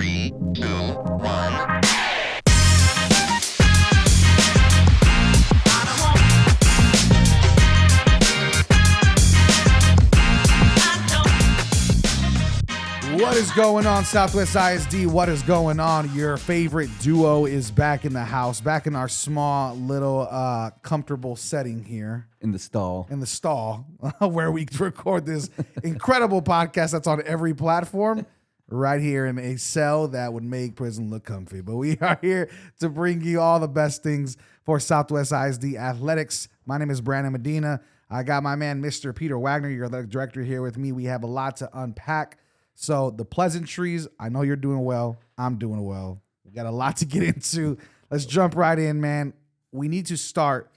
3, 2, 1. What is going on, Southwest ISD? What is going on? Your favorite duo is back in the house, back in our small, little, comfortable setting here. In the stall, where we record this incredible podcast that's on every platform, right here in a cell that would make prison look comfy. But we are here to bring you all the best things for Southwest ISD athletics. My name is Brandon Medina. I got my man, Mr. Peter Wagner, your athletic director, here with me. We have a lot to unpack. So the pleasantries, I know you're doing well. I'm doing well. We got a lot to get into. Let's jump right in, man. We need to start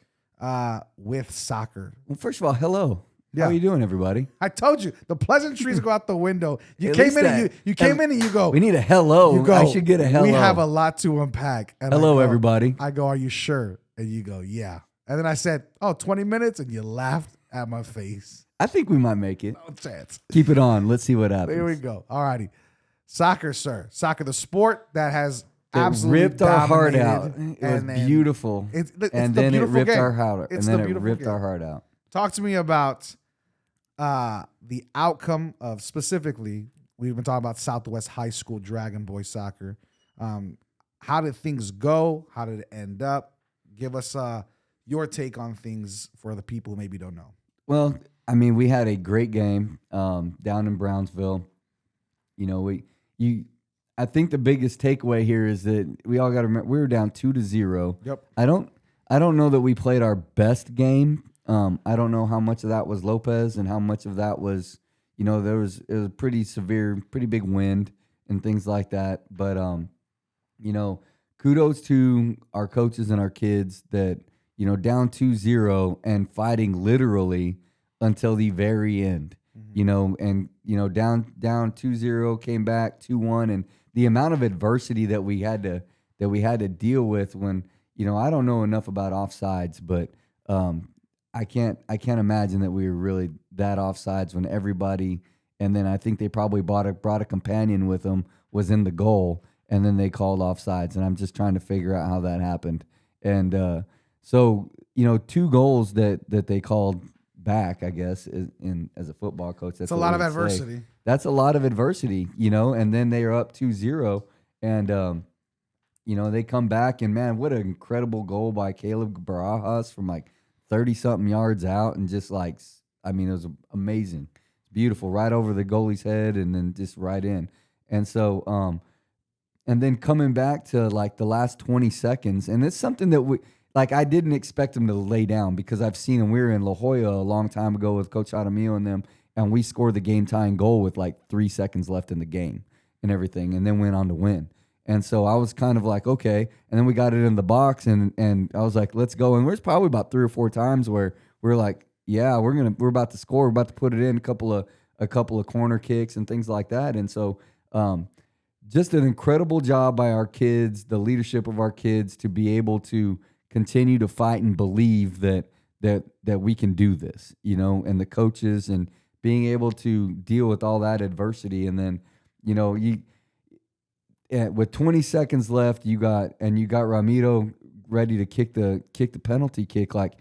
with soccer. well, first of all, hello. Yeah. How are you doing, everybody? I told you the pleasantries go out the window. You At came least in that- and you came in and you go. We need a hello. You go. I should get a hello. We have a lot to unpack. And hello, I go, everybody. I go, are you sure? And you go, yeah. And then I said, 20 minutes, and you laughed at my face. I think we might make it. No chance. Keep it on. Let's see what happens. There we go. All righty. Soccer, sir. Soccer, the sport that has It absolutely ripped our heart out. dominated, It was and then beautiful. It's and the then it beautiful ripped game. our heart out. And It's then the it beautiful ripped game. our heart out. Talk to me about the outcome of, specifically, we've been talking about Southwest High School Dragon Boy Soccer. How did things go? How did it end up? Give us your take on things for the people who maybe don't know. Well, I mean, we had a great game down in Brownsville. You know, I think the biggest takeaway here is that we all got to remember we were down 2-0. Yep. I don't know that we played our best game. I don't know how much of that was Lopez and how much of that was, it was a pretty severe, pretty big wind and things like that. But kudos to our coaches and our kids that, down 2-0 and fighting literally until the very end. Mm-hmm. Down 2-0, came back 2-1, and the amount of adversity that we had to deal with when, I don't know enough about offsides, but I can't imagine that we were really that offsides when everybody, and then I think they probably brought a companion with them, was in the goal, and then they called offsides, and I'm just trying to figure out how that happened. And so 2 goals that they called back, I guess, as a football coach. That's a lot of adversity. That's a lot of adversity, and then they are up 2-0, and they come back, and man, what an incredible goal by Caleb Barajas from like 30-something yards out, and just like, it was amazing. It's beautiful, right over the goalie's head, and then just right in. And so, and then coming back to like the last 20 seconds, and it's something that I didn't expect them to lay down, because I've seen them. We were in La Jolla a long time ago with Coach Adamio and them, and we scored the game-tying goal with like 3 seconds left in the game and everything, and then went on to win. And so I was kind of like, okay. And then we got it in the box, and I was like, let's go. And there's probably about 3 or 4 times where we're like, yeah, we're about to score. We're about to put it in, a couple of corner kicks and things like that. And so just an incredible job by our kids, the leadership of our kids, to be able to continue to fight and believe that we can do this, and the coaches, and being able to deal with all that adversity. And then, with 20 seconds left, you got Ramiro ready to kick the penalty kick. Like,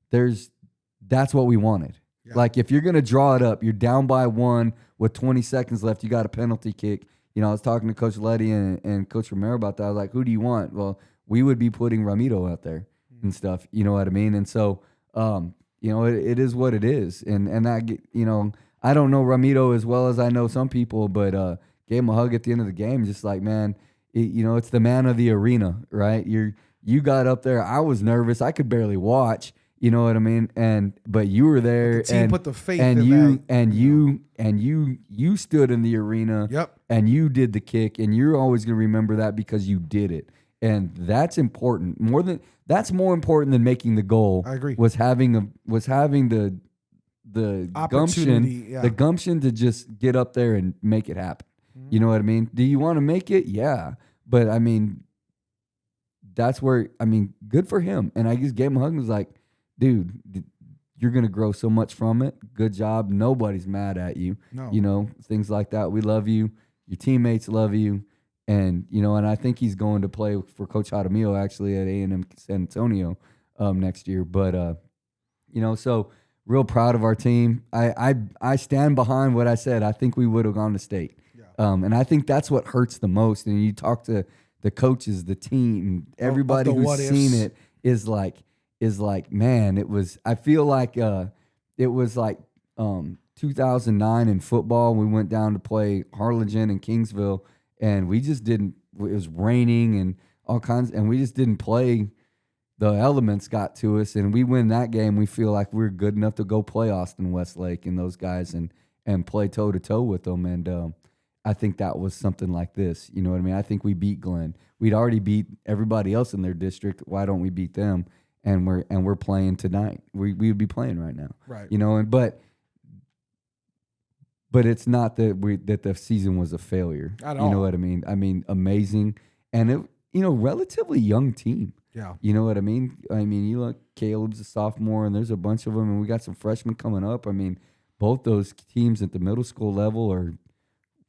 that's what we wanted. Yeah. Like, if you're gonna draw it up, you're down by 1 with 20 seconds left. You got a penalty kick. I was talking to Coach Letty and Coach Romero about that. I was like, who do you want? Well, we would be putting Ramiro out there and stuff. You know what I mean? And so, it is what it is. And that, I don't know Ramiro as well as I know some people, but gave him a hug at the end of the game. Just like, man, it's the man of the arena, right? You got up there. I was nervous. I could barely watch. You know what I mean? But you were there. The team put the faith in that. And you stood in the arena. Yep. And you did the kick, and you're always going to remember that because you did it. And that's important. That's more important than making the goal. I agree. Was having the gumption, the gumption to just get up there and make it happen. Mm-hmm. You know what I mean? Do you want to make it? Yeah. But I mean, that's where, good for him. And I just gave him a hug and was like, dude, you're going to grow so much from it. Good job. Nobody's mad at you. No. Things like that. We love you. Your teammates love you. And and I think he's going to play for Coach Jaramillo actually at A&M San Antonio next year. But so real proud of our team. I stand behind what I said. I think we would have gone to state. And I think that's what hurts the most. And you talk to the coaches, the team, everybody the who's what seen ifs. it is like, man, it was. I feel like it was like 2009 in football. We went down to play Harlingen and Kingsville, and we just didn't. It was raining and all kinds, and we just didn't play. The elements got to us, and we win that game. We feel like we're good enough to go play Austin Westlake and those guys and play toe to toe with them. And I think that was something like this. You know what I mean? I think we beat Glenn. We'd already beat everybody else in their district. Why don't we beat them? And we're playing tonight. We would be playing right now. Right. But it's not that the season was a failure. At You all. know what I mean? I mean, amazing, and it relatively young team. Yeah. You know what I mean? I mean, you look, Caleb's a sophomore, and there's a bunch of them, and we got some freshmen coming up. I mean, both those teams at the middle school level are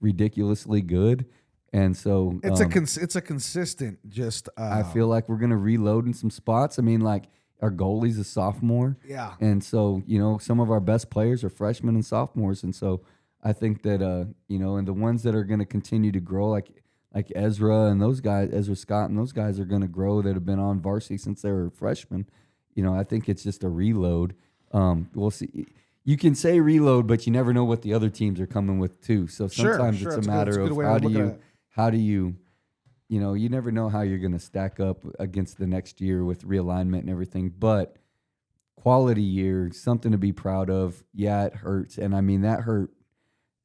ridiculously good, and so It's it's a consistent. Just I feel like we're gonna reload in some spots. I mean, like our goalie's a sophomore, yeah. and so some of our best players are freshmen and sophomores, and so I think that and the ones that are gonna continue to grow, like Ezra and those guys, Ezra Scott and those guys are going to grow that have been on varsity since they were freshmen. I think it's just a reload. We'll see. You can say reload, but you never know what the other teams are coming with too. So sometimes Sure. it's a It's matter a good of way to look at it. how do you, you never know how you're going to stack up against the next year with realignment and everything. But quality year, something to be proud of. Yeah, it hurts, and I mean that hurt.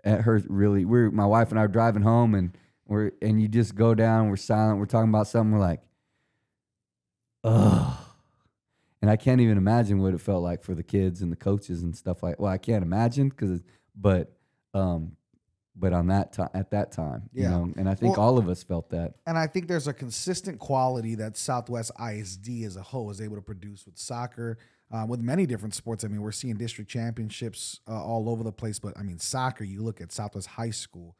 It hurt really. My wife and I were driving home, and you just go down, we're silent, we're talking about something, we're like, ugh. And I can't even imagine what it felt like for the kids and the coaches and stuff I can't imagine but on at that time, Yeah. and I think all of us felt that. And I think there's a consistent quality that Southwest ISD as a whole is able to produce with soccer, with many different sports. I mean, we're seeing district championships all over the place, but I mean, soccer, you look at Southwest High School,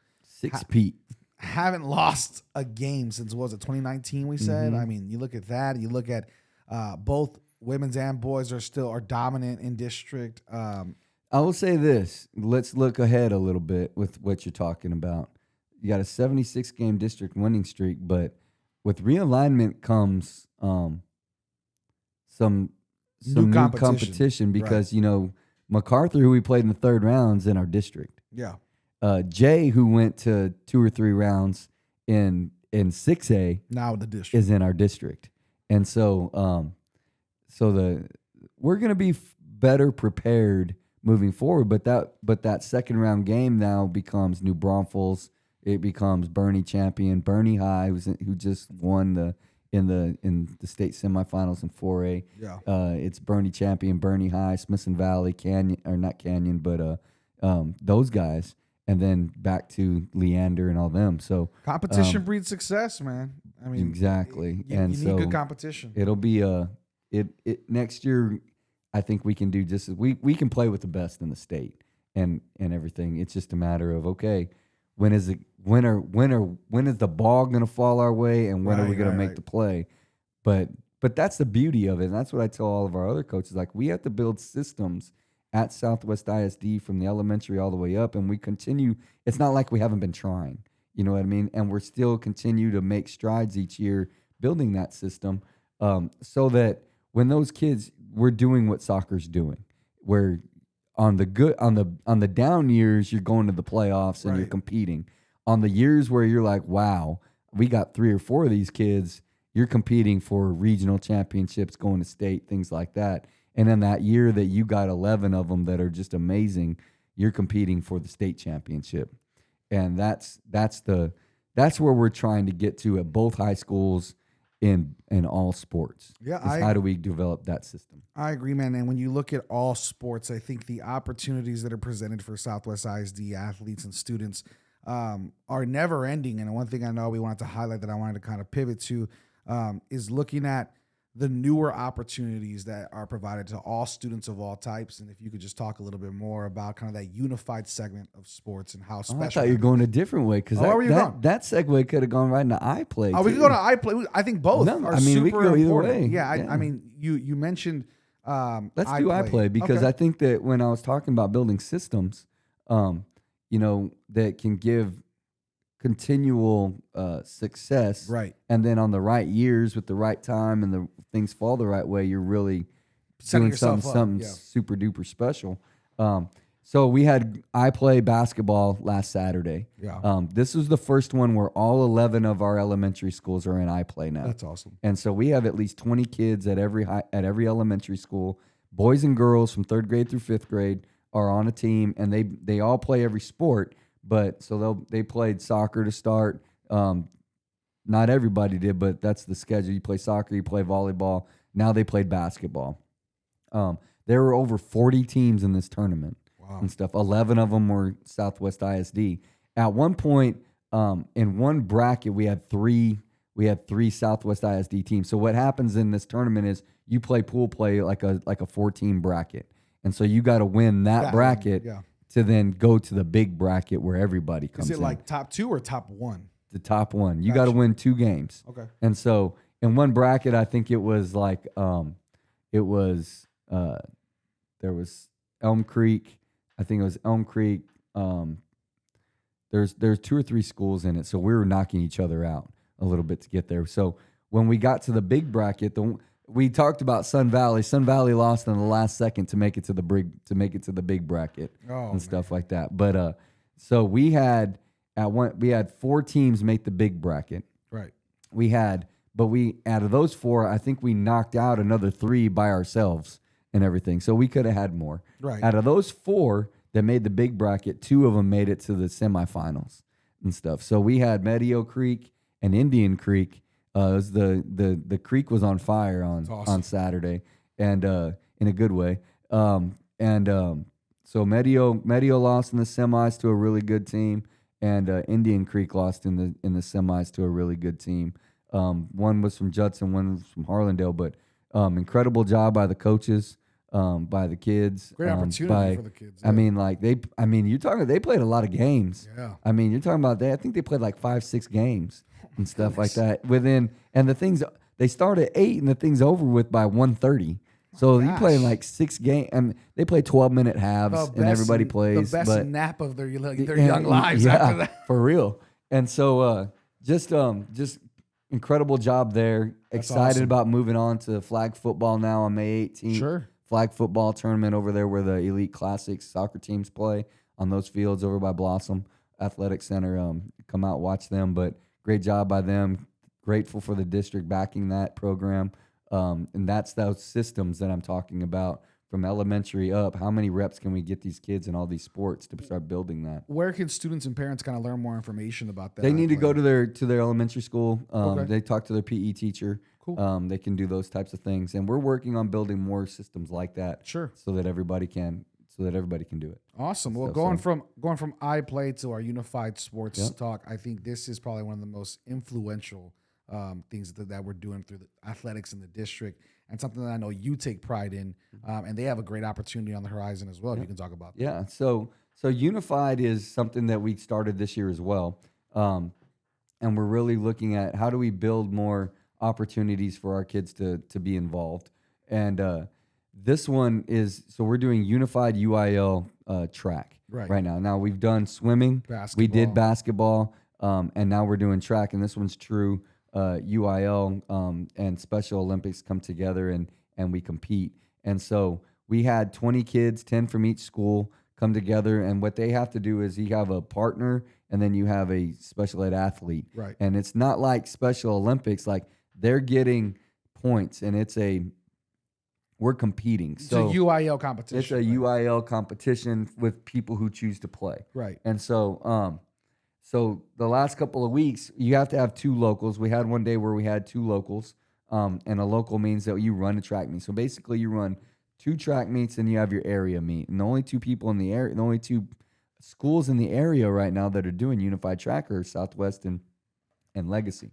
Pete. haven't lost a game since, what was it, 2019 we said? Mm-hmm. I mean, you look at that, you look at both women's and boys are dominant in district. I will say this. Let's look ahead a little bit with what you're talking about. You got a 76-game district winning streak, but with realignment comes some New new competition. competition because, MacArthur, who we played in the third rounds in our district. Yeah. Jay, who went to 2 or 3 rounds in 6A, Now the district. is in our district. And so we're going to be better prepared moving forward, but that second round game now becomes New Braunfels. It becomes Bernie champion, Bernie High, who just won in the state semifinals in 4A. Yeah. It's Bernie champion, Bernie High, Smithson Valley, Canyon, or not Canyon, but those guys, and then back to Leander and all them. So Competition breeds success, man. I mean, exactly, You and need so good competition. it'll be it next year. I think we can do just as we can play with the best in the state and everything. It's just a matter of, okay, when is the ball going to fall our way, and when are we going to make the play? But that's the beauty of it, and that's what I tell all of our other coaches. Like, we have to build systems at Southwest ISD from the elementary all the way up, and we continue. It's not like we haven't been trying, you know what I mean? And we're still continue to make strides each year building that system, so that when those kids, we're doing what soccer's doing, where on the down years you're going to the playoffs and you're Right. competing. On the years where you're like, wow, we got 3 or 4 of these kids, you're competing for regional championships, going to state, things like that. And in that year that you got 11 of them that are just amazing, you're competing for the state championship. And that's where we're trying to get to at both high schools in all sports. Yeah, how do we develop that system? I agree, man. And when you look at all sports, I think the opportunities that are presented for Southwest ISD athletes and students are never ending. And one thing I know we wanted to highlight that I wanted to kind of pivot to is looking at the newer opportunities that are provided to all students of all types, and if you could just talk a little bit more about kind of that unified segment of sports and how Oh, special. I thought you were going a different way because where were you going? that segue could have gone right into iPlay. We too. could go to iPlay. I think both No, are I mean, super we could go either important. way. Yeah, Yeah. I mean, you mentioned Let's do iPlay because Okay. I think that when I was talking about building systems, that can give continual success, Right. and then on the right years with the right time and the things fall the right way, you're really Setting doing yourself something up, yeah. super duper special. So we had iPlay basketball last Saturday. Yeah. This was the first one where all 11 of our elementary schools are in iPlay now. That's awesome. And so we have at least 20 kids at every elementary school. Boys and girls from 3rd grade through 5th grade are on a team, and they all play every sport. But so they played soccer to start. Not everybody did, but that's the schedule. You play soccer, you play volleyball. Now they played basketball. There were over 40 teams in this tournament. Wow. And stuff. 11 of them were Southwest ISD. At one point, in one bracket, we had three Southwest ISD teams. So what happens in this tournament is you play pool play like a 4-team bracket, and so you got to win that bracket to then go to the big bracket where everybody comes in. Is it like top 2 or top 1? The top one. You got to win 2 games. Okay. And so in one bracket, I think it was like there was Elm Creek. I think it was Elm Creek. There's 2 or 3 schools in it, so we were knocking each other out a little bit to get there. So when we got to the big bracket, we talked about Sun Valley. Sun Valley lost in the last second to make it to the big bracket and stuff like that. But so we had 4 teams make the big bracket. Right. Out of those 4, I think we knocked out another 3 by ourselves and everything. So we could have had more. Right. Out of those 4 that made the big bracket, 2 of them made it to the semifinals and stuff. So we had Medio Creek and Indian Creek. It was the creek was on fire on Saturday, and in a good way. So Medio lost in the semis to a really good team, and Indian Creek lost in the semis to a really good team. One was from Judson, one was from Harlandale, but incredible job by the coaches. By the kids. Great opportunity for the kids. Yeah. You're talking, they played a lot of games. Yeah. I mean, you're talking about I think they played like 5-6 games and stuff like that and the things, they start at 8 and the thing's over with by 1:30. So you play like 6 games, and they play 12-minute halves, and everybody plays. The best nap of their young lives after that. For real. And so just incredible job there. That's Excited awesome. about moving on to flag football now on May 18th. Sure. Flag football tournament over there where the Elite Classics soccer teams play on those fields over by Blossom Athletic Center. Come out, watch them. But great job by them. Grateful for the district backing that program. And that's those systems that I'm talking about from elementary up. How many reps can we get these kids in all these sports to start building that? Where can students and parents kind of learn more information about that? They need to go to their elementary school. Okay. They talk to their PE teacher. Cool. They can do those types of things, and we're working on building more systems like that. Sure. So that everybody can do it. Awesome. Well, So- going from iPlay to our unified sports Yep. talk, I think this is probably one of the most influential things that we're doing through the athletics in the district, and something that I know you take pride in. And they have a great opportunity on the horizon as well. If you can talk about that. Yeah. So unified is something that we started this year as well, and we're really looking at how do we build more opportunities for our kids to be involved. And this one is, so we're doing unified UIL track right now. Now we've done swimming, we did basketball, and now we're doing track. And this one's true UIL and Special Olympics come together and we compete. And so we had 20 kids, 10 from each school, come together. And what they have to do is you have a partner and then you have a special ed athlete. Right. And it's not like Special Olympics, like they're getting points and we're competing. It's a UIL competition. It's a UIL competition with people who choose to play. Right. And so, so the last couple of weeks, you have to have 2 locals. We had one day where we had 2 locals, and a local means that you run a track meet. So basically, you run 2 track meets and you have your area meet. And the only 2 people in the area, the only 2 schools in the area right now that are doing unified track are Southwest and Legacy.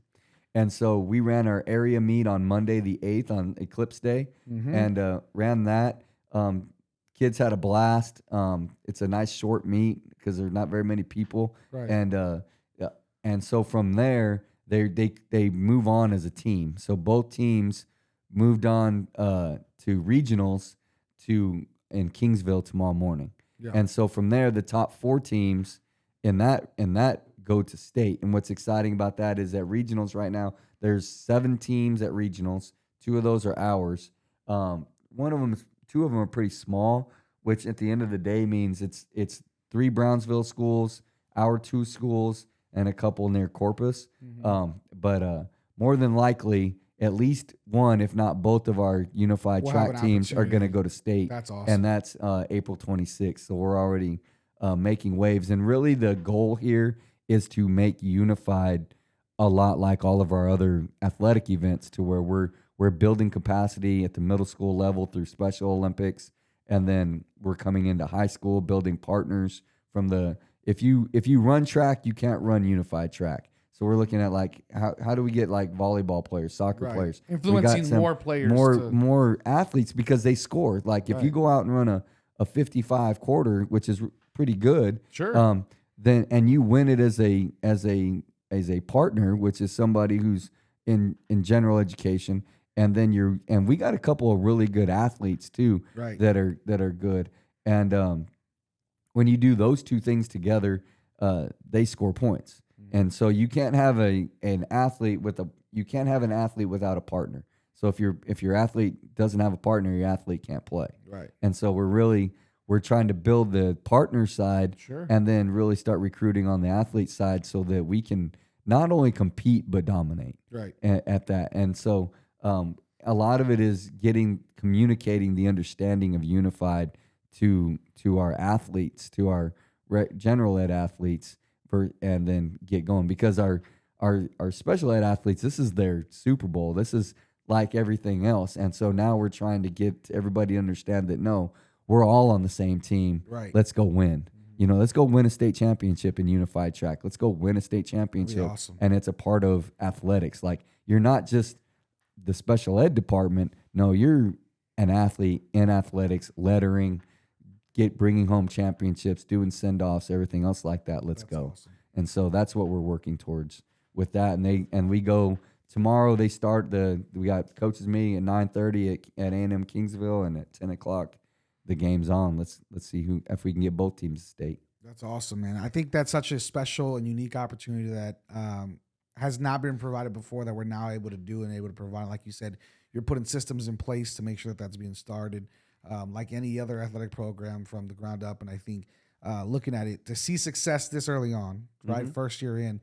And so we ran our area meet on Monday the 8th on Eclipse Day, and ran that. Kids had a blast. It's a nice short meet because there's not very many people, Right. and so from there they move on as a team. So both teams moved on to regionals in Kingsville tomorrow morning. Yeah. And so from there, the top 4 teams in that go to state. And what's exciting about that is at regionals right now, there's 7 teams at regionals. 2 of those are ours. Two of them are pretty small, which at the end of the day means it's 3 Brownsville schools, our 2 schools, and a couple near Corpus. But more than likely, at least one, if not both, of our unified We'll have track an teams are going to opportunity. go to state. That's awesome. And that's April 26th. So we're already making waves. And really the goal here is to make unified a lot like all of our other athletic events, to where we're building capacity at the middle school level through Special Olympics. And then we're coming into high school, building partners from if you run track, you can't run unified track. So we're looking at like how do we get like volleyball players, soccer Right. players, Influencing more players more athletes, because they score. Like if you go out and run a 55 quarter, which is pretty good, Sure. then and you win it as a partner, which is somebody who's in general education, and then we got a couple of really good athletes too, Right. that are good. And when you do those 2 things together, they score points. And so you can't have an athlete without a partner. So if your athlete doesn't have a partner, your athlete can't play. Right. And so we're trying to build the partner side, Sure. and then really start recruiting on the athlete side so that we can not only compete but dominate Right. at that. And so a lot of it is communicating the understanding of unified to our athletes, to our general ed athletes, and then get going, because our special ed athletes, this is their Super Bowl. This is like everything else. And so now we're trying to get everybody to understand that no, we're all on the same team. Right. Let's go win. Let's go win a state championship in unified track. Let's go win a state championship. awesome. And it's a part of athletics. Like, you're not just the special ed department. No, you're an athlete in athletics, lettering, bringing home championships, doing send-offs, everything else like that. Let's go. Awesome. And so that's what we're working towards with that. And we go tomorrow. They start we got coaches meeting at 9:30 at A&M Kingsville, and at 10 o'clock the game's on. Let's see if we can get both teams to state. That's awesome, man. I think that's such a special and unique opportunity that has not been provided before, that we're now able to do and able to provide. Like you said, you're putting systems in place to make sure that that's being started, like any other athletic program from the ground up. And I think looking at it, to see success this early on, right, first year in,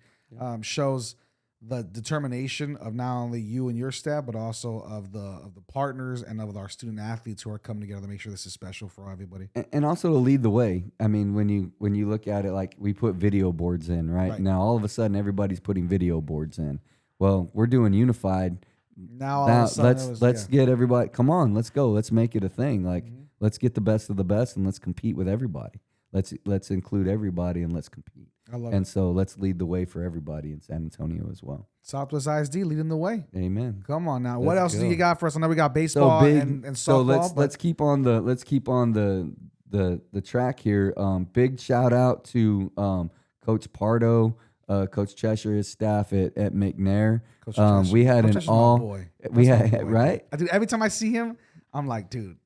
shows the determination of not only you and your staff, but also of the partners and of our student athletes who are coming together to make sure this is special for everybody. And also to lead the way. I mean, when you look at it, like, we put video boards in, right? Now all of a sudden everybody's putting video boards in. Well, we're doing unified. Now all of a sudden let's get everybody. Come on, let's go. Let's make it a thing. Like, let's get the best of the best, and let's compete with everybody. Let's include everybody, and let's compete. I love And it. so let's lead the way for everybody in San Antonio as well. Southwest ISD leading the way. Amen. Come on now. What Let's else do go. you got for us? I know we got baseball and softball. So but let's keep on the track here. Big shout out to Coach Pardo, Coach Cheshire, his staff at McNair. Coach Cheshire. We had Coach an Cheshire's my all. boy. We That's my had boy. right. Dude, every time I see him, I'm like, dude,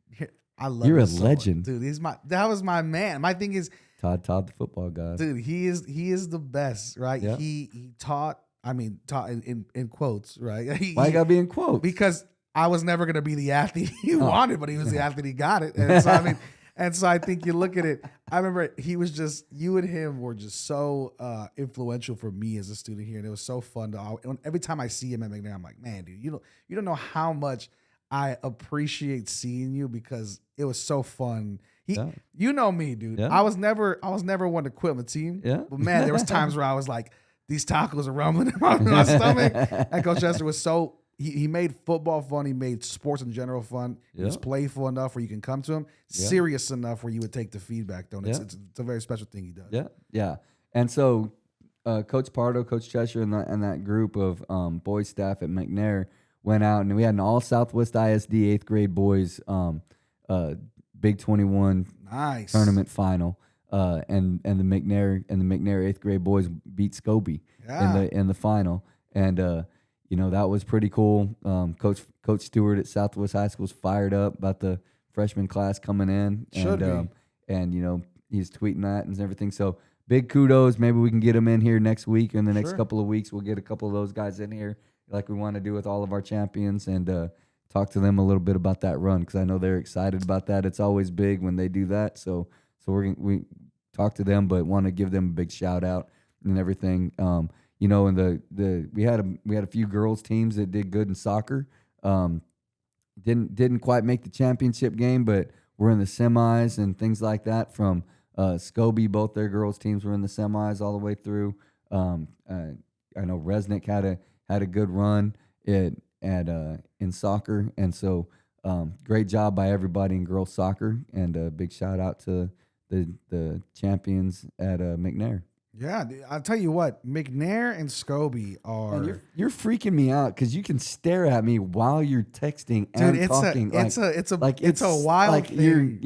I love. You're a this so much. legend. Dude. That was my man. My thing is, Todd, the football guy. dude, he is the best, right? Yeah. He taught. I mean, taught in quotes, right? Why you gotta be in quotes? Because I was never gonna be the athlete he wanted, but he was the athlete he got it. And so I mean, and so I think you look at it. I remember he was just, you and him were just so influential for me as a student here, and it was so fun to. Every time I see him at McNair, I'm like, man, dude, you don't know how much I appreciate seeing you, because it was so fun. You know me, dude. Yeah. I was never one to quit on the team. Yeah. But man, there was times where I was like, these tacos are rumbling in my stomach. And Coach Chester was so, he made football fun. He made sports in general fun. He was playful enough where you can come to him. Serious enough where you would take the feedback, though. And it's a very special thing he does. Yeah. And so Coach Pardo, Coach Cheshire, and that group of boys staff at McNair went out, and we had an all Southwest ISD 8th grade boys Big 21 Nice. tournament final. And the McNair 8th grade boys beat Scobie in the final, and that was pretty cool. Coach Stewart at Southwest High School was fired up about the freshman class coming in, and he's tweeting that and everything. So big kudos. Maybe we can get him in here next week or in the next couple of weeks. We'll get a couple of those guys in here like we want to do with all of our champions, and talk to them a little bit about that run, because I know they're excited about that. It's always big when they do that. So we talk to them, but want to give them a big shout out and everything. And we had a few girls teams that did good in soccer. Didn't quite make the championship game, but we're in the semis and things like that. From Scobie, both their girls teams were in the semis all the way through. I know Resnick had a good run in soccer, and so great job by everybody in girls soccer, and a big shout out to the champions at McNair. Yeah, I'll tell you what, McNair and Scobie are. And you're freaking me out because you can stare at me while you're texting and talking. It's a wild thing.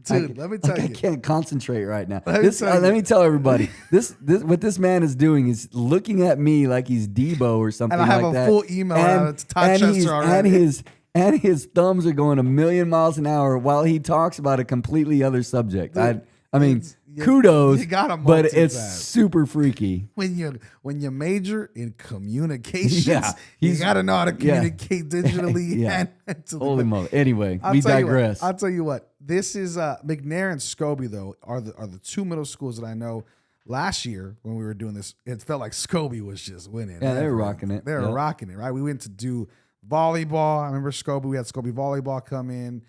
Dude, let me tell you, I can't concentrate right now. Let me tell everybody, this what this man is doing is looking at me like he's Debo or something like that. And I have a full email out to Todd Chester already. And his thumbs are going a million miles an hour while he talks about a completely other subject. Dude, I mean, kudos, but it's super freaky. When you major in communications, you got to know how to communicate digitally. Holy moly! Anyway, we digress. I'll tell you what. This is McNair and Scobie though are the two middle schools that I know. Last year when we were doing this, it felt like Scobie was just winning. Yeah, they were rocking it. They were rocking it, right? We went to do volleyball. I remember Scobie. We had Scobie volleyball come in.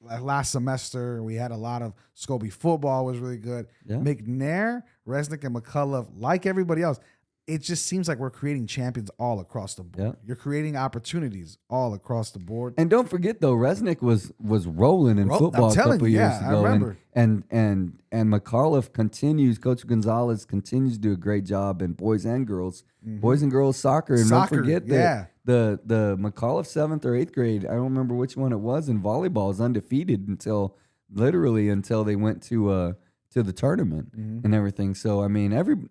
Last semester, we had a lot of Scobie football was really good. Yeah. McNair, Resnick, and McCullough, like everybody else, it just seems like we're creating champions all across the board. Yeah. You're creating opportunities all across the board. And don't forget though, Resnick was rolling in football a couple years ago. I remember. And McCullough continues, Coach Gonzalez continues to do a great job in boys and girls, boys and girls soccer. And don't forget that the McCullough 7th or 8th grade, I don't remember which one it was, in volleyball is undefeated until they went to the tournament and everything. So I mean,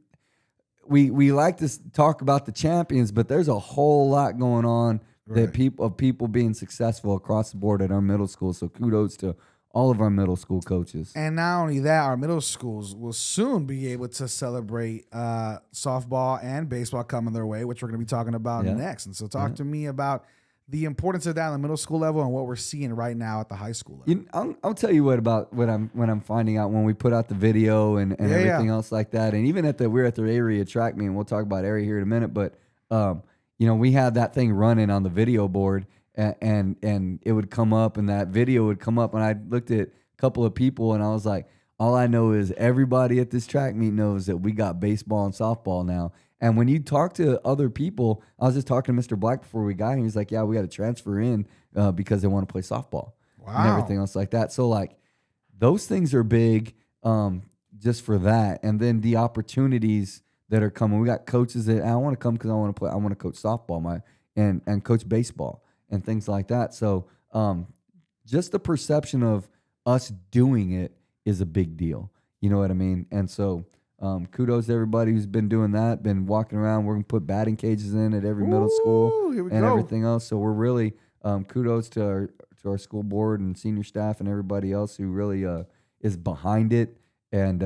we like to talk about the champions, but there's a whole lot going on that people being successful across the board at our middle school. So kudos to all of our middle school coaches. And not only that, our middle schools will soon be able to celebrate softball and baseball coming their way, which we're going to be talking about next. And so talk to me about the importance of that on the middle school level and what we're seeing right now at the high school level. I'll tell you what I'm finding out when we put out the video and everything else like that. And even we're at the area track meet, and we'll talk about area here in a minute, but we had that thing running on the video board, and it would come up, and that video would come up, and I looked at a couple of people, and I was like, all I know is everybody at this track meet knows that we got baseball and softball now. And when you talk to other people, I was just talking to Mr. Black before we got here. He's like, yeah, we got to transfer in because they want to play softball and everything else like that. So, like, those things are big just for that. And then the opportunities that are coming. We got coaches that I want to come because I want to play. I want to coach softball and coach baseball and things like that. So just the perception of us doing it is a big deal. You know what I mean? And so kudos to everybody who's been doing that, been walking around. We're going to put batting cages in at every middle school and everything else. So we're really kudos to our school board and senior staff and everybody else who really is behind it and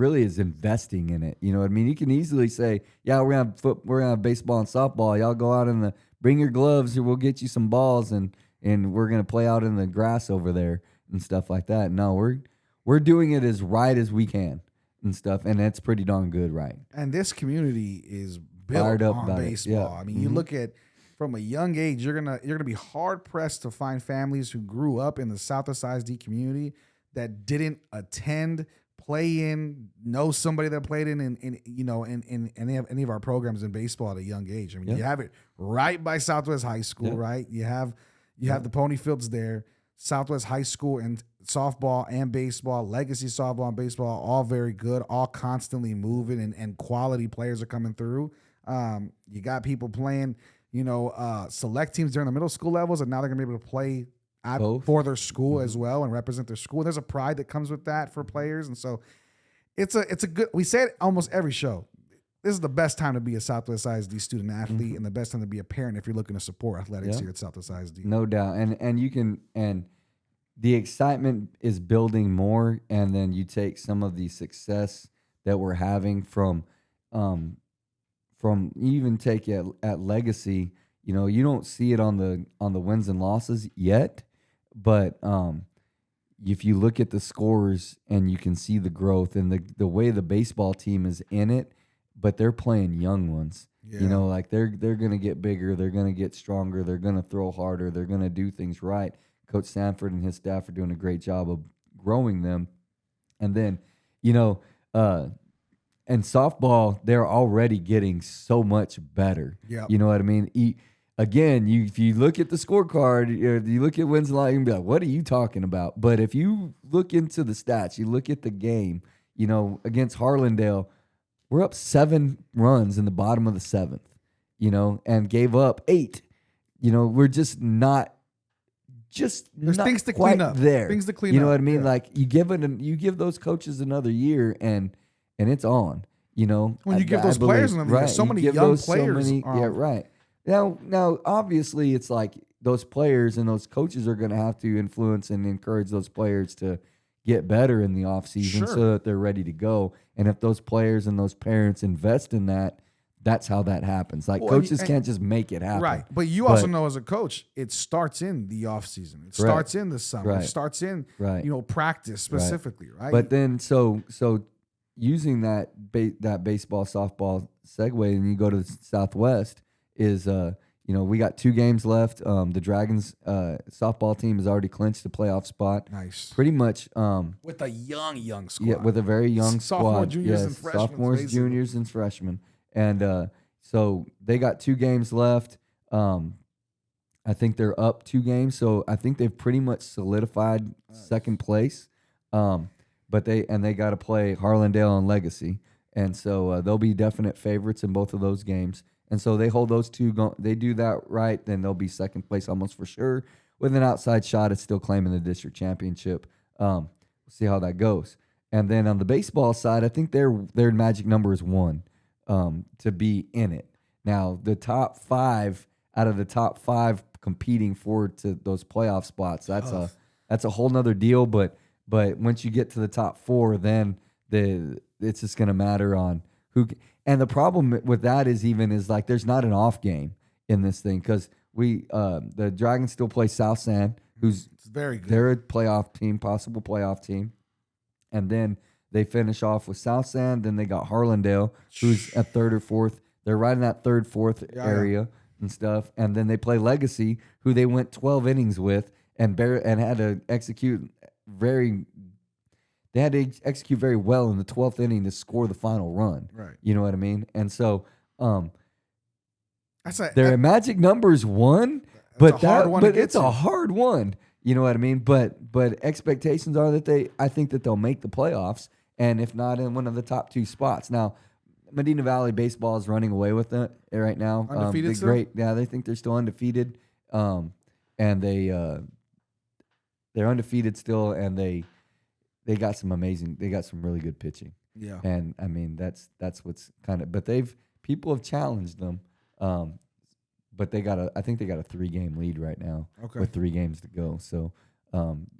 really is investing in it. You know what I mean? You can easily say, yeah, we're gonna have baseball and softball. Y'all go out bring your gloves, or we'll get you some balls, and we're gonna play out in the grass over there and stuff like that. No, we're doing it as right as we can and stuff, and that's pretty darn good, right? And this community is built on baseball. Yeah. I mean, you look at from a young age, you're gonna be hard pressed to find families who grew up in the Southwest ISD community that didn't attend, play in, know somebody that played in any of our programs in baseball at a young age. I mean, you have it right by Southwest High School, right? You have the pony fields there. Southwest High School and softball and baseball, legacy softball and baseball, all very good, all constantly moving, and quality players are coming through. You got people playing, select teams during the middle school levels, and now they're going to be able to play for their school as well and represent their school. There's a pride that comes with that for players. And so it's a good, we say it almost every show. This is the best time to be a Southwest ISD student athlete and the best time to be a parent if you're looking to support athletics here at Southwest ISD. No doubt. And you can, and the excitement is building more. And then you take some of the success that we're having from even take it at legacy, you don't see it on the wins and losses yet, but if you look at the scores and you can see the growth and the way the baseball team is in it, but they're playing young ones. Yeah. Like they're going to get bigger, they're going to get stronger, they're going to throw harder, they're going to do things right. Coach Sanford and his staff are doing a great job of growing them. And then, and softball, they're already getting so much better. Yeah, you know what I mean? If you look at the scorecard, you look at wins and losses, you can be like, what are you talking about? But if you look into the stats, you look at the game, against Harlandale, we're up 7 runs in the bottom of the 7th, and gave up 8. We're just not There's not things to quite clean up. there. Things to clean up. You know what I mean? Yeah. Like you give those coaches another year and it's on. When you give those players another year, so many young players. Yeah, right. Now, obviously, it's like those players and those coaches are going to have to influence and encourage those players to get better in the offseason so that they're ready to go. And if those players and those parents invest in that, that's how that happens. Like coaches can't just make it happen. Right. But you also know as a coach, it starts in the offseason. It starts in the summer. Right. It starts in, practice specifically, right? But then so using that baseball, softball segue and you go to the Southwest is, we got 2 games left. The Dragons softball team has already clinched the playoff spot. Nice. Pretty much. With a young squad. Yeah, with a very young Sophomore, squad. juniors, and freshmen. Sophomores, basically. juniors, and freshmen. And so they got 2 games left. I think they're up 2 games. So I think they've pretty much solidified second place. But they got to play Harlandale and Legacy. And so they'll be definite favorites in both of those games. And so they hold those 2. They do that right, then they'll be second place almost for sure. With an outside shot at still claiming the district championship. We'll see how that goes. And then on the baseball side, I think their magic number is 1 to be in it. Now, the top 5 out of the top 5 competing forward to those playoff spots, that's a whole nother deal. But once you get to the top 4, then it's just going to matter on who. And the problem with that is like there's not an off game in this thing because the Dragons still play South San, who's very good. They're a playoff team, possible playoff team, and then they finish off with South San. Then they got Harlandale, who's at 3rd or 4th. They're right in that 3rd, 4th area and stuff. And then they play Legacy, who they went 12 innings with and had to execute very well in the 12th inning to score the final run. Right. You know what I mean? And so their magic number is 1, but it's a hard one. You know what I mean? But expectations are that I think that they'll make the playoffs, and if not, in one of the top 2 spots. Now, Medina Valley baseball is running away with it right now. Undefeated still? They think they're still undefeated, and they're undefeated still, and they got some really good pitching. Yeah, and I mean that's what's kind of. But people have challenged them. But I think they got a 3-game lead right now with 3 games to go. So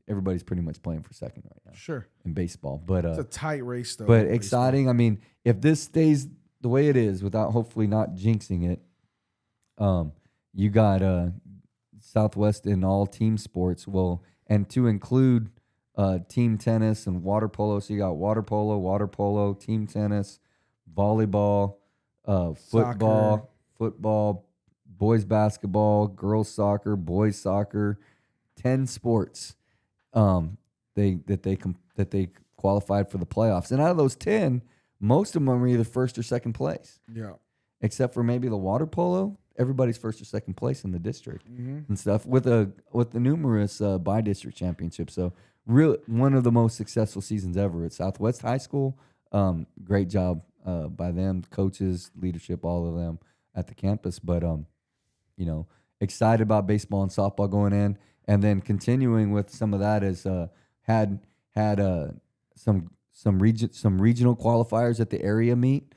everybody's pretty much playing for second right now. Sure. In baseball. But it's a tight race though. But exciting. I mean, if this stays the way it is without hopefully not jinxing it, you got Southwest in all team sports. Well, and to include team tennis and water polo. So you got water polo, team tennis, volleyball, football, boys basketball, girls soccer, boys soccer, 10 sports. They qualified for the playoffs, and out of those 10, most of them are either first or second place. Yeah, except for maybe the water polo. Everybody's first or second place in the district and stuff with the numerous by district championships. So real one of the most successful seasons ever at Southwest High School. Great job by them, coaches, leadership, all of them at the campus. But excited about baseball and softball going in, and then continuing with some of that is had some regional qualifiers at the area meet.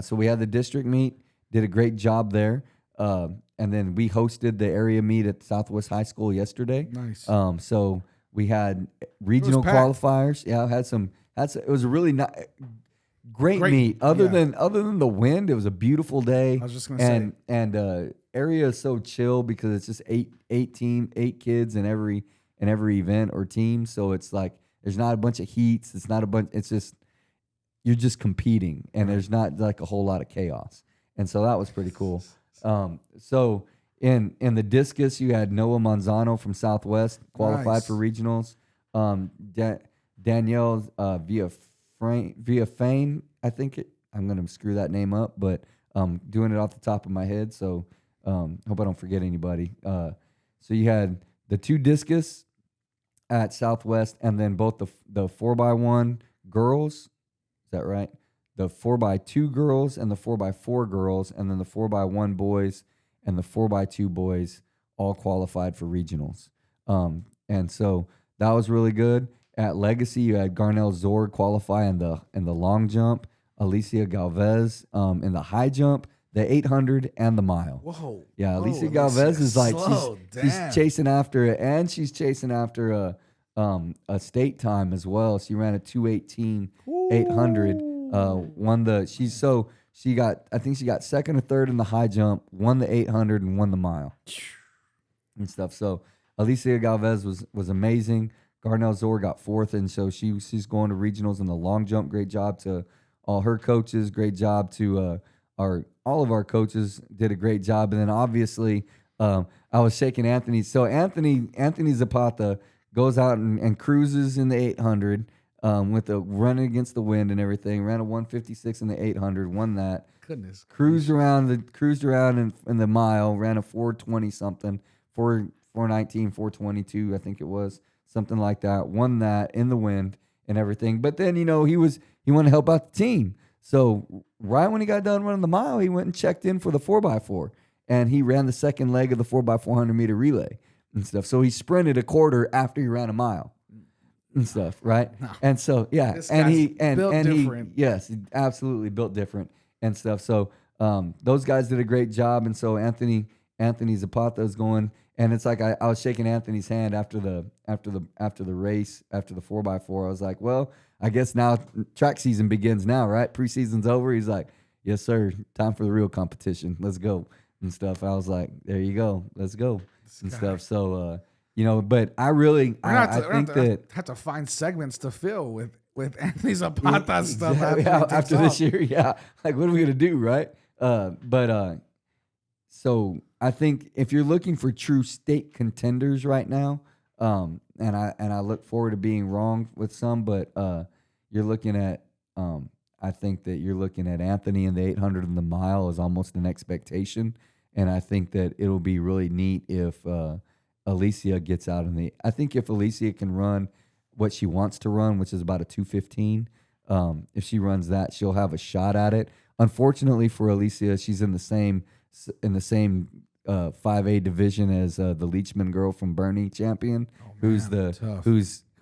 So we had the district meet, did a great job there. And then we hosted the area meet at Southwest High School yesterday. Nice. So we had regional qualifiers. Yeah, it was a really great meet. Other than the wind, it was a beautiful day. I was just gonna say. And area is so chill because it's just eight kids in every event or team. So it's like there's not a bunch of heats. It's not a bunch. It's just you're just competing, and there's not like a whole lot of chaos. And so that was pretty cool. So in the discus, you had Noah Manzano from Southwest qualified for regionals. Danielle Villafane, I think I'm going to screw that name up, but doing it off the top of my head. So hope I don't forget anybody. So you had the 2 discus at Southwest, and then both the 4x1 girls. Is that right? The 4x2 girls and the 4x4 girls, and then the 4x1 boys and the 4x2 boys all qualified for regionals. And so that was really good. At Legacy, you had Garnell Zorg qualify in the long jump, Alicia Galvez in the high jump, the 800 and the mile. Whoa. Yeah, Alicia Galvez is like she's chasing after it, and she's chasing after a state time as well. She ran a 2:18 800. I think she got second or third in the high jump, won the 800 and won the mile and stuff. So Alicia Galvez was amazing. Garnell Zor got 4th, and so she's going to regionals in the long jump. Great job to all her coaches. Great job to all of our coaches did a great job. And then obviously I was shaking Anthony. So Anthony Zapata goes out and cruises in the 800. With the running against the wind and everything, ran a 156 in the 800, won that. Goodness. Cruised around in the mile, ran a 420 something, 419, 422, I think it was, something like that. Won that in the wind and everything. But then he wanted to help out the team. So right when he got done running the mile, he went and checked in for the 4x4, and he ran the second leg of the 4x400 meter relay and stuff. So he sprinted a quarter after he ran a mile. And stuff, right? No. And so he absolutely built different and stuff. So those guys did a great job, and so Anthony Zapata is going, and it's like I was shaking Anthony's hand after the race, after the 4x4. I was like, well, I guess now track season begins now, right? Preseason's over. He's like, yes, sir. Time for the real competition. Let's go and stuff. I was like, there you go. Let's go and stuff. So. But I think that have to find segments to fill with Anthony Zapata stuff after this year. Yeah, like what are we gonna do, right? So I think if you're looking for true state contenders right now, and I look forward to being wrong with some, but you're looking at I think that you're looking at Anthony in the 800 and the mile is almost an expectation, and I think that it'll be really neat if. Alicia gets out I think if Alicia can run what she wants to run, which is about a 2:15, if she runs that, she'll have a shot at it. Unfortunately for Alicia, she's in the same 5A division as the Leachman girl from Bernie champion, who's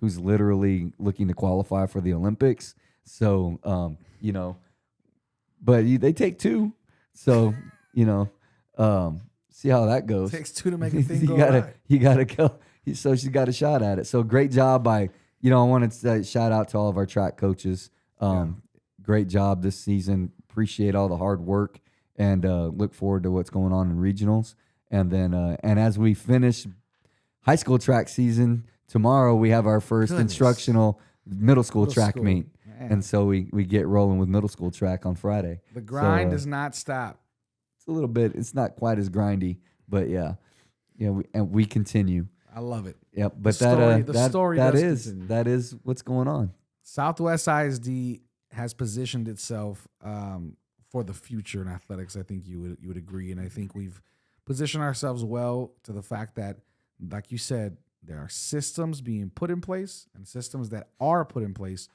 literally looking to qualify for the Olympics. So but they take 2, so see how that goes. It takes 2 to make a thing go right. You gotta go. So she's got a shot at it. So great job by, I wanted to shout out to all of our track coaches. Great job this season. Appreciate all the hard work, and look forward to what's going on in regionals. And then, and as we finish high school track season, tomorrow we have our first instructional middle school track meet. Man. And so we get rolling with middle school track on Friday. The grind does not stop. A little bit. It's not quite as grindy, but we continue. I love it. Yep. But that is what's going on. Southwest ISD has positioned itself for the future in athletics. I think you would agree, and I think we've positioned ourselves well to the fact that, like you said, There are systems being put in place and systems that are put in place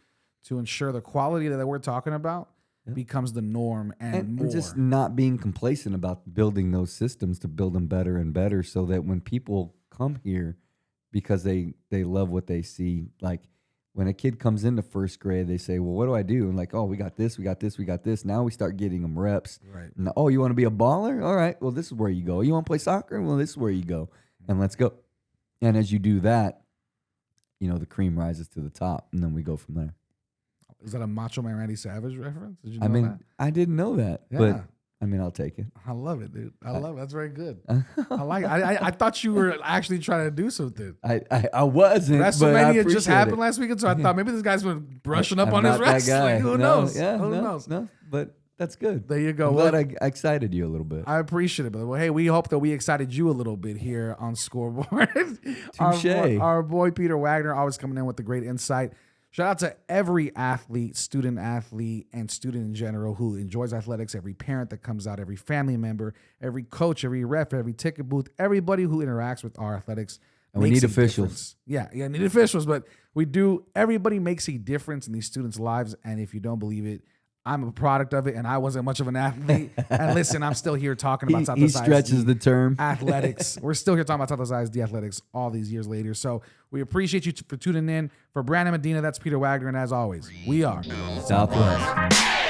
to ensure the quality that we're talking about becomes the norm and more. And just not being complacent about building those systems to build them better and better so that when people come here because they love what they see, like when a kid comes into first grade, they say, well, what do I do? And like, oh, we got this, we got this, we got this. Now we start getting them reps. Right. And, oh, you want to be a baller? All right, well, this is where you go. You want to play soccer? Well, this is where you go. And let's go. And as you do that, the cream rises to the top, and then we go from there. Is that a Macho Man Randy Savage reference? Did you know that? I didn't know that, but I'll take it. I love it, dude. I love it. That's very good. I like it. I thought you were actually trying to do something. I wasn't. WrestleMania just happened last weekend, so I thought maybe this guy's been brushing up on his wrestling. Who knows? Yeah, Who knows? No, but that's good. There you go. I'm glad I excited you a little bit. I appreciate it, brother. Well, hey, we hope that we excited you a little bit here on Scoreboard. Touche. Our boy Peter Wagner always coming in with the great insight. Shout out to every athlete, student, and student in general who enjoys athletics, every parent that comes out, every family member, every coach, every ref, every ticket booth, everybody who interacts with our athletics. And we need officials. Yeah, need officials, but we do. Everybody makes a difference in these students' lives, and if you don't believe it, I'm a product of it, and I wasn't much of an athlete. And listen, I'm still here talking about Southwest He stretches the term. Athletics. We're still here talking about Southwest ISD athletics all these years later. So we appreciate you for tuning in. For Brandon Medina, that's Peter Wagner, and as always, we are Southwest.